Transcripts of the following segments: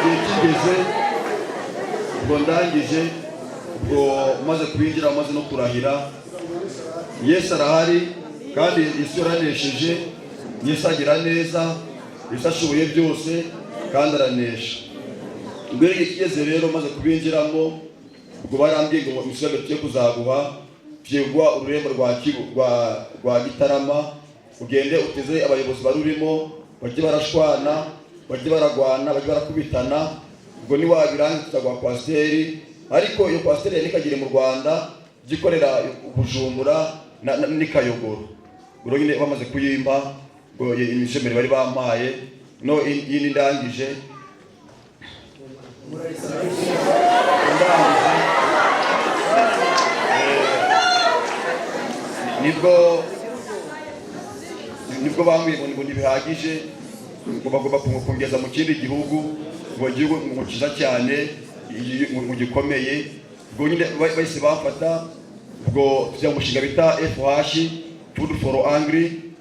igihe kigeze ubwo ndangije ubwo maze kubinjira maze no kurahira Yesu arahari kandi Yesu yaranesheje, Yesu agira neza, Yesu ashoboye byose kandi aranesha. Ubwo igihe kigeze rero maze kubinjiramo ubwo barambwiye ngo umusabe tuye kuzaguha byegwa ururembo rwa Gitarama, ugende uteze abayobozi barurimo bajye barashwana, bajye baragwana, bajye barakubitana. Ubwo ni wabirangiza tuzagwa pasiteri, ariko iyo pasiteri yanikagire mu Rwanda gikorera Bujumbura ni Kayogoro. Ubwo nyine bamaze kuyimba ngo imishemeri bari bampaye no yindi ndangije nibwo bambwiye ngo ntibihagije, ngo bagomba kungeza mu kindi gihugu, ngo igihugu mu cyiza cyane, mu gikomeye. Ubwo nyine bahise bafata ubwo tujya umushinga bita FH Food for Hungry,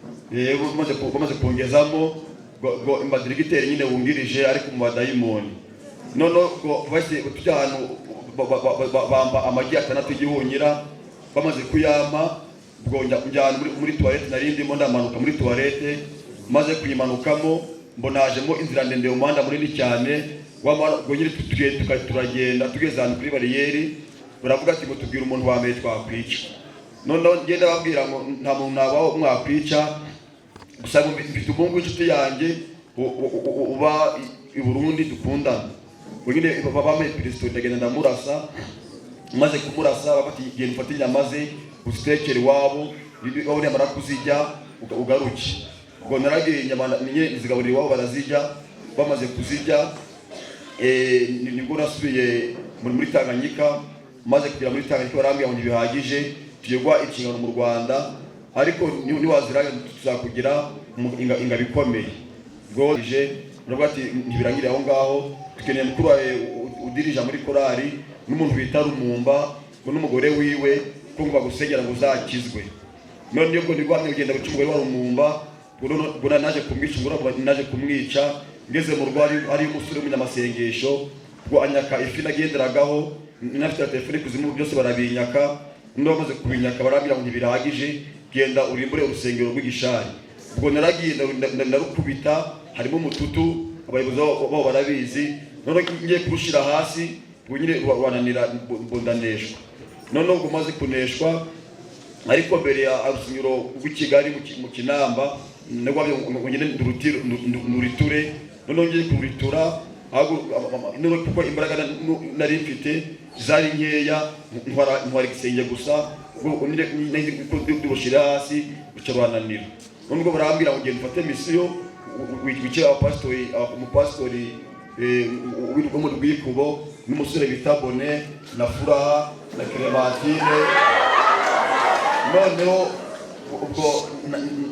bamaze kongezamo ngo imbadiregiteri nyine wungirije ariko mu badayimoni. None ubwo bahise tujya ahantu bamba amagi 6 igihunyira, bamaze kuyama ubwo njyana muri toilette, narindimo ndamanuka muri toilette, maze kuyimanukamo mbonajemo inzira ndende umuhanda munini cyane ubwo nyine turagenda tugeze ahantu kuri bariyeri, baravuga ati ngo tubwire umuntu wa mbere twakwica. None ngenda babwira ngo nta muntu nabaho mwakwica, gusa mfite umungu w'inshuti yanjye uba i Burundi dukundana. Ubwo nyine bambaye Kristo ndagenda ndamurasa, maze kumurasa bafata igihe mfata inyama ze uzitekere iwabo, wowe nyamara kuzijya ugaruke. Ubwo naragiye inyama ninye zigaburira iwabo barazijya, bamaze kuzijya nibwo nasubiye muri Tanganyika. Maze kugera muri Tanganyika barambwira ngo ntibihagije, tuyegwa ikingano mu Rwanda, ariko niwaziraga tuzakugira ingabo ikomeye. Ubwo nubwo ati ntibirangire aho ngaho, tukeneye mukuru wawe udirija muri korali n'umuntu bita Rumumba ngo n'umugore wiwe ko ngo bagusengera ngo uzakizwe. None ubwo nirwamye ugenda guca umugore wa Rumumba, ubwo naje kumwica, ngo naje kumwica ngeze mu rwari ari umusore w'umunyamasengesho, ubwo anyaka ifi nagenderagaho, nafite telefone kuzimu byose barabinyaka. None bamaze kubinyaka barambira ngo ntibiragije, genda urimbure urusengero rw'Igishari. Ubwo naragiye narukubita, harimo umututu, abayobozi babo barabizi. None ngiye kurushira hasi, ubwo nyine wananira mbondaneshwa. None ubwo maze kuneshwa, ariko mbere ya arusinyuro rw'Ikigali mu Kinamba nagwabye ngo nyine nduriture. None ngiye kuritura none kuko imbaraga nari mfite zari nkeya, ntwara igisenge gusa, ubwo nyine dushira hasi bica bananira. None ubwo barambira ngo genda ufate misiyo wice umupasitori wo mu Rwikubo n'umusore bita Bone na Furaha na Clementine. Noneho ubwo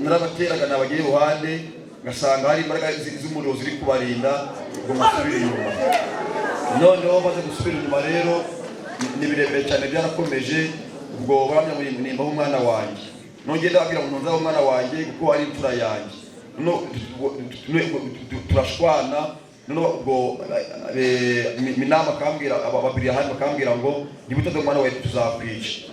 narabateraga nabagiye iruhande, ngasanga hari imbaraga z'umuriro ziri kubarinda, ubwo musubira inyuma. Noneho maze gusubira inyuma rero ni birebire cyane byarakomeje. Ubwo baramya ngo nimba umwana wanjye, nongenda babwira ngo ntunzaho umwana wanjye kuko ari imfura yanjye. Turashwana. None ubwo Minama akambwira, babiri ahandi bakambwira ngo nibutaza umwana wawe tuzakwica.